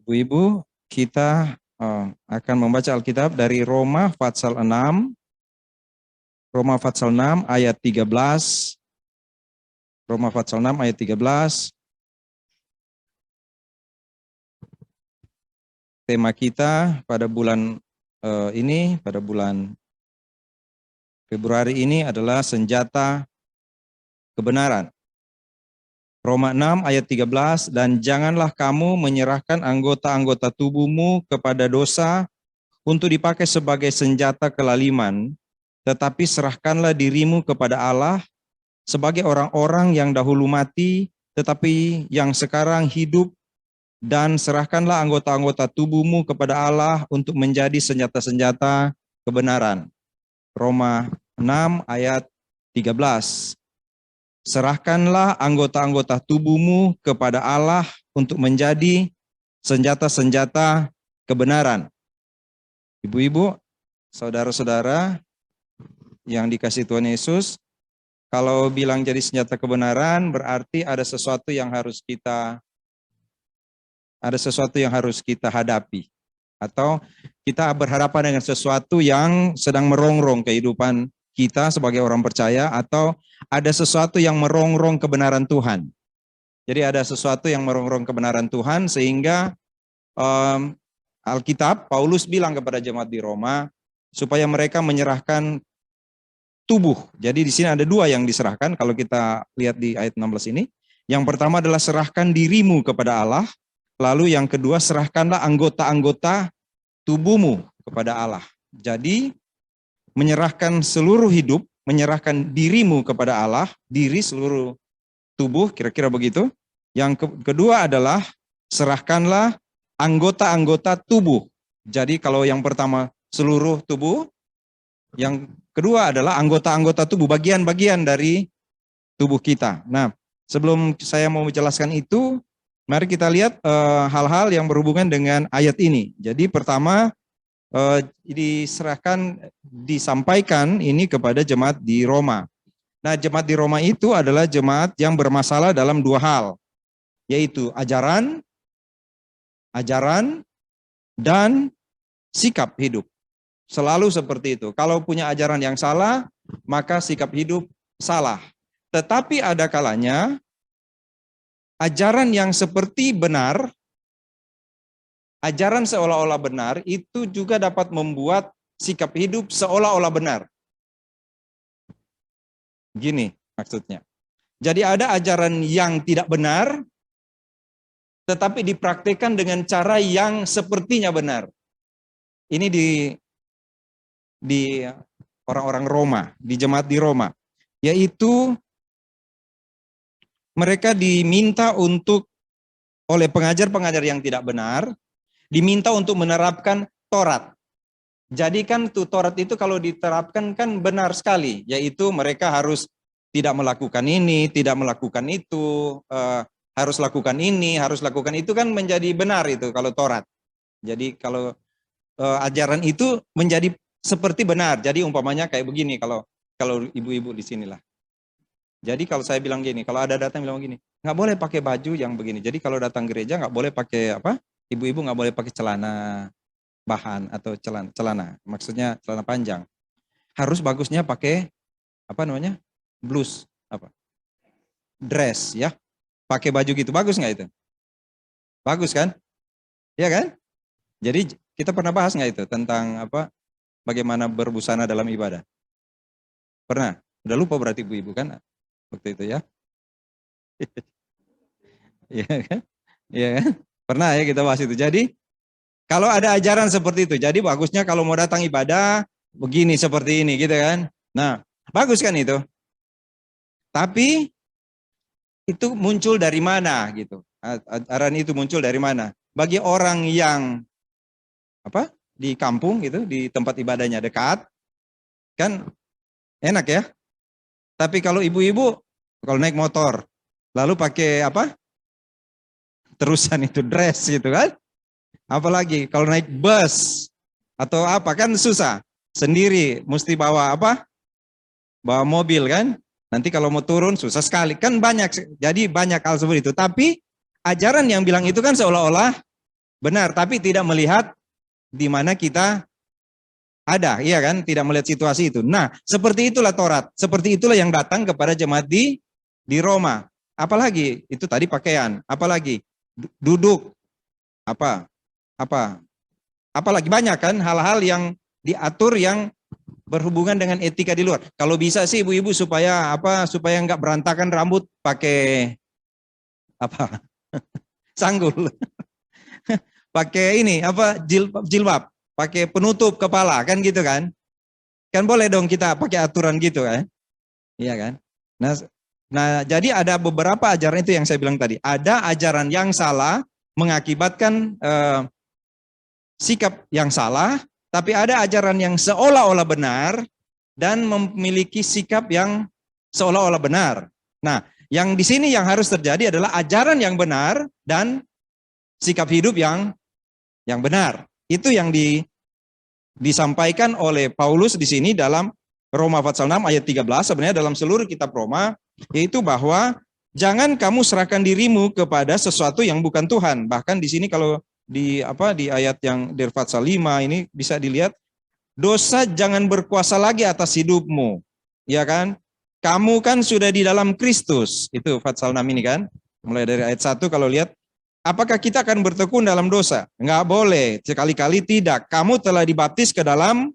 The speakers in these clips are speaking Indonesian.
Ibu-ibu, kita akan membaca Alkitab dari Roma pasal 6. Roma pasal 6 ayat 13. Roma pasal 6 ayat 13. Tema kita pada bulan pada bulan Februari ini adalah senjata kebenaran. Roma 6 ayat 13, dan janganlah kamu menyerahkan anggota-anggota tubuhmu kepada dosa untuk dipakai sebagai senjata kelaliman, tetapi serahkanlah dirimu kepada Allah sebagai orang-orang yang dahulu mati, tetapi yang sekarang hidup, dan serahkanlah anggota-anggota tubuhmu kepada Allah untuk menjadi senjata-senjata kebenaran. Roma 6 ayat 13. Serahkanlah anggota-anggota tubuhmu kepada Allah untuk menjadi senjata-senjata kebenaran. Ibu-ibu, saudara-saudara yang dikasihi Tuhan Yesus, kalau bilang jadi senjata kebenaran berarti ada sesuatu yang harus kita hadapi, atau kita berhadapan dengan sesuatu yang sedang merongrong kehidupan kita sebagai orang percaya, atau ada sesuatu yang merongrong kebenaran Tuhan. Jadi ada sesuatu yang merongrong kebenaran Tuhan, sehingga Alkitab, Paulus bilang kepada jemaat di Roma supaya mereka menyerahkan tubuh. Jadi di sini ada dua yang diserahkan kalau kita lihat di ayat 16 ini. Yang pertama adalah serahkan dirimu kepada Allah. Lalu yang kedua, serahkanlah anggota-anggota tubuhmu kepada Allah. Jadi menyerahkan seluruh hidup, menyerahkan dirimu kepada Allah, diri seluruh tubuh, kira-kira begitu. Yang kedua adalah serahkanlah anggota-anggota tubuh. Jadi kalau yang pertama seluruh tubuh, yang kedua adalah anggota-anggota tubuh, bagian-bagian dari tubuh kita. Nah, sebelum saya mau menjelaskan itu, mari kita lihat hal-hal yang berhubungan dengan ayat ini. Jadi pertama, disampaikan ini kepada jemaat di Roma. Nah, jemaat di Roma itu adalah jemaat yang bermasalah dalam dua hal, yaitu ajaran dan sikap hidup. Selalu seperti itu. Kalau punya ajaran yang salah, maka sikap hidup salah. Tetapi ada kalanya ajaran yang seperti benar, ajaran seolah-olah benar, itu juga dapat membuat sikap hidup seolah-olah benar. Gini maksudnya. Jadi ada ajaran yang tidak benar, tetapi dipraktikkan dengan cara yang sepertinya benar. Ini di orang-orang Roma, di jemaat di Roma. Yaitu mereka diminta oleh pengajar-pengajar yang tidak benar, diminta untuk menerapkan Taurat. Jadi kan Taurat itu kalau diterapkan kan benar sekali, yaitu mereka harus tidak melakukan ini, tidak melakukan itu, harus lakukan ini, harus lakukan itu, kan menjadi benar itu kalau Taurat. Jadi kalau ajaran itu menjadi seperti benar. Jadi umpamanya kayak begini, kalau ibu-ibu di sinilah. Jadi kalau saya bilang gini, kalau ada datang bilang gini, nggak boleh pakai baju yang begini. Jadi kalau datang gereja nggak boleh pakai apa? Ibu-ibu nggak boleh pakai celana bahan atau celana. Maksudnya celana panjang. Harus bagusnya pakai apa namanya? Blus, apa? Dress ya. Pakai baju gitu, bagus nggak itu? Bagus kan? Iya kan? Jadi kita pernah bahas nggak itu tentang apa? Bagaimana berbusana dalam ibadah? Pernah? Udah lupa berarti ibu-ibu kan? Waktu itu ya. Iya kan? Iya kan? Pernah ya kita bahas itu. Jadi kalau ada ajaran seperti itu, jadi bagusnya kalau mau datang ibadah begini seperti ini gitu kan. Nah, bagus kan itu. Tapi itu muncul dari mana gitu? Ajaran itu muncul dari mana? Bagi orang yang apa? Di kampung gitu, di tempat ibadahnya dekat, kan enak ya. Tapi kalau ibu-ibu, kalau naik motor, lalu pakai apa? Terusan itu dress gitu kan. Apalagi kalau naik bus atau apa kan susah. Sendiri mesti bawa apa? Bawa mobil kan. Nanti kalau mau turun susah sekali. Kan banyak, jadi banyak hal seperti itu. Tapi ajaran yang bilang itu kan seolah-olah benar, tapi tidak melihat di mana kita ada, iya kan? Tidak melihat situasi itu. Nah, seperti itulah Taurat. Seperti itulah yang datang kepada jemaat di Roma. Apalagi itu tadi pakaian, apalagi duduk, apa, apalagi banyak kan hal-hal yang diatur yang berhubungan dengan etika di luar. Kalau bisa sih ibu-ibu supaya supaya nggak berantakan rambut pakai apa? Sanggul. Pakai ini jilbab, pakai penutup kepala kan gitu kan? Kan boleh dong kita pakai aturan gitu kan? Iya kan? Nah, jadi ada beberapa ajaran itu yang saya bilang tadi. Ada ajaran yang salah mengakibatkan sikap yang salah, tapi ada ajaran yang seolah-olah benar dan memiliki sikap yang seolah-olah benar. Nah, yang di sini yang harus terjadi adalah ajaran yang benar dan sikap hidup yang benar. Itu yang disampaikan oleh Paulus di sini dalam Roma pasal 6 ayat 13, sebenarnya dalam seluruh kitab Roma, yaitu bahwa jangan kamu serahkan dirimu kepada sesuatu yang bukan Tuhan. Bahkan di sini kalau di ayat yang dari pasal 5 ini bisa dilihat, dosa jangan berkuasa lagi atas hidupmu. Ya kan? Kamu kan sudah di dalam Kristus. Itu pasal 6 ini kan. Mulai dari ayat 1 kalau lihat, apakah kita akan bertekun dalam dosa? Enggak boleh, sekali-kali tidak. Kamu telah dibaptis ke dalam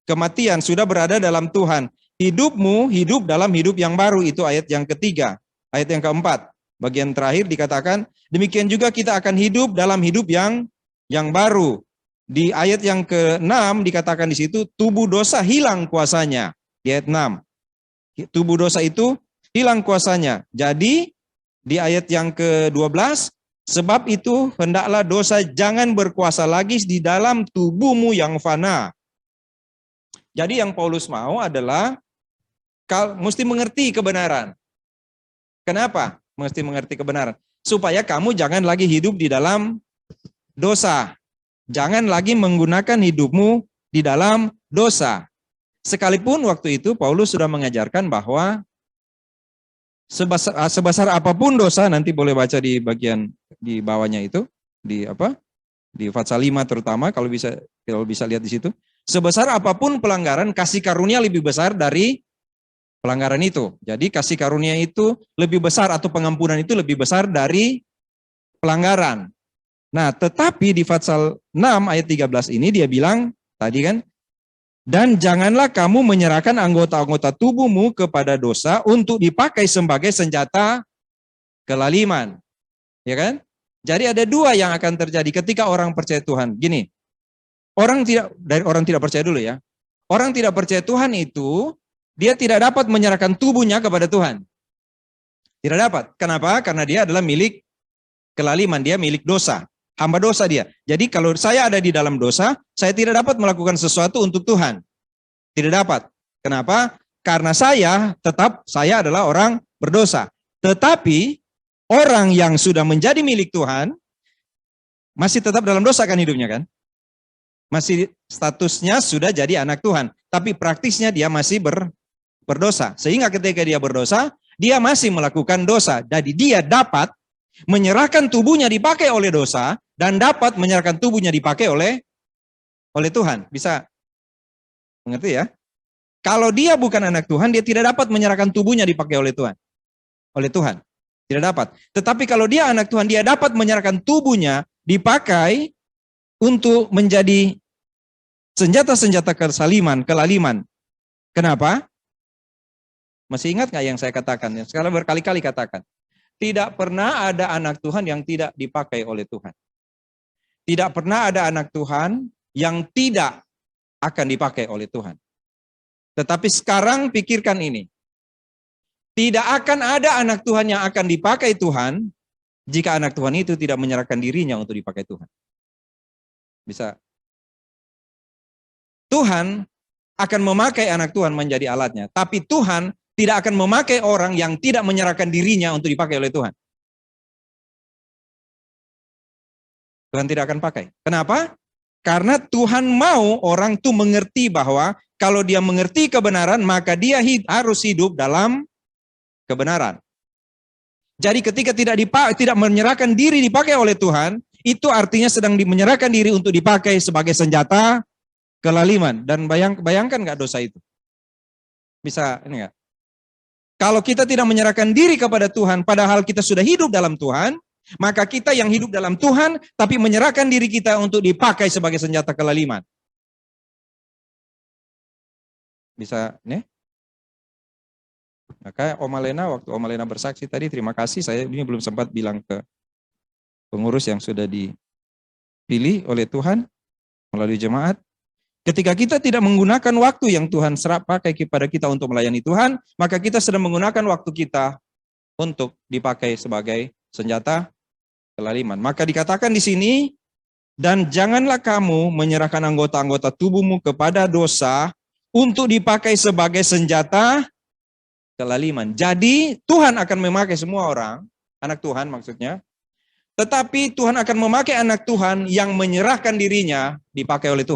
kematian, sudah berada dalam Tuhan. Hidupmu hidup dalam hidup yang baru, itu ayat yang ketiga. Ayat yang keempat, bagian terakhir dikatakan, demikian juga kita akan hidup dalam hidup yang baru. Di ayat yang ke-6 dikatakan di situ, tubuh dosa hilang kuasanya. Di ayat 6. Tubuh dosa itu hilang kuasanya. Jadi di ayat yang ke-12, sebab itu hendaklah dosa jangan berkuasa lagi di dalam tubuhmu yang fana. Jadi yang Paulus mau adalah mesti mengerti kebenaran. Kenapa? Mesti mengerti kebenaran. Supaya kamu jangan lagi hidup di dalam dosa. Jangan lagi menggunakan hidupmu di dalam dosa. Sekalipun waktu itu Paulus sudah mengajarkan bahwa sebesar apapun dosa, nanti boleh baca di bagian di bawahnya itu, di pasal 5 terutama, kalau bisa lihat di situ. Sebesar apapun pelanggaran, kasih karunia lebih besar dari pelanggaran itu. Jadi kasih karunia itu lebih besar, atau pengampunan itu lebih besar dari pelanggaran. Nah, tetapi di pasal 6 ayat 13 ini dia bilang tadi kan, dan janganlah kamu menyerahkan anggota-anggota tubuhmu kepada dosa untuk dipakai sebagai senjata kelaliman. Ya kan? Jadi ada dua yang akan terjadi ketika orang percaya Tuhan. Gini, orang tidak percaya dulu ya. Orang tidak percaya Tuhan itu, dia tidak dapat menyerahkan tubuhnya kepada Tuhan. Tidak dapat. Kenapa? Karena dia adalah milik kelaliman, dia milik dosa. Hamba dosa dia. Jadi kalau saya ada di dalam dosa, saya tidak dapat melakukan sesuatu untuk Tuhan. Tidak dapat. Kenapa? Karena saya adalah orang berdosa. Tetapi orang yang sudah menjadi milik Tuhan masih tetap dalam dosa kan hidupnya kan? Masih statusnya sudah jadi anak Tuhan, tapi praktisnya dia masih berdosa. Sehingga ketika dia berdosa, dia masih melakukan dosa. Jadi dia dapat menyerahkan tubuhnya dipakai oleh dosa dan dapat menyerahkan tubuhnya dipakai oleh Tuhan. Bisa mengerti ya? Kalau dia bukan anak Tuhan, dia tidak dapat menyerahkan tubuhnya dipakai oleh Tuhan. Tidak dapat. Tetapi kalau dia anak Tuhan, dia dapat menyerahkan tubuhnya dipakai untuk menjadi senjata-senjata kelaliman. Kenapa? Masih ingat nggak yang saya katakan? Sekarang berkali-kali katakan. Tidak pernah ada anak Tuhan yang tidak dipakai oleh Tuhan. Tidak pernah ada anak Tuhan yang tidak akan dipakai oleh Tuhan. Tetapi sekarang pikirkan ini. Tidak akan ada anak Tuhan yang akan dipakai Tuhan jika anak Tuhan itu tidak menyerahkan dirinya untuk dipakai Tuhan. Bisa. Tuhan akan memakai anak Tuhan menjadi alatnya. Tapi Tuhan tidak akan memakai orang yang tidak menyerahkan dirinya untuk dipakai oleh Tuhan. Tuhan tidak akan pakai. Kenapa? Karena Tuhan mau orang itu mengerti bahwa kalau dia mengerti kebenaran, maka dia harus hidup dalam kebenaran. Jadi ketika tidak menyerahkan diri dipakai oleh Tuhan, itu artinya sedang menyerahkan diri untuk dipakai sebagai senjata kelaliman. Dan bayangkan nggak dosa itu? Bisa ini nggak? Kalau kita tidak menyerahkan diri kepada Tuhan, padahal kita sudah hidup dalam Tuhan, maka kita yang hidup dalam Tuhan, tapi menyerahkan diri kita untuk dipakai sebagai senjata kelaliman. Bisa, nih? Maka Om Alena, waktu Om Alena bersaksi tadi, terima kasih, saya ini belum sempat bilang ke pengurus yang sudah dipilih oleh Tuhan melalui jemaat. Ketika kita tidak menggunakan waktu yang Tuhan serap pakai kepada kita untuk melayani Tuhan, maka kita sedang menggunakan waktu kita untuk dipakai sebagai senjata kelaliman. Maka dikatakan di sini, dan janganlah kamu menyerahkan anggota-anggota tubuhmu kepada dosa untuk dipakai sebagai senjata kelaliman. Jadi Tuhan akan memakai semua orang, anak Tuhan maksudnya, tetapi Tuhan akan memakai anak Tuhan yang menyerahkan dirinya dipakai oleh Tuhan.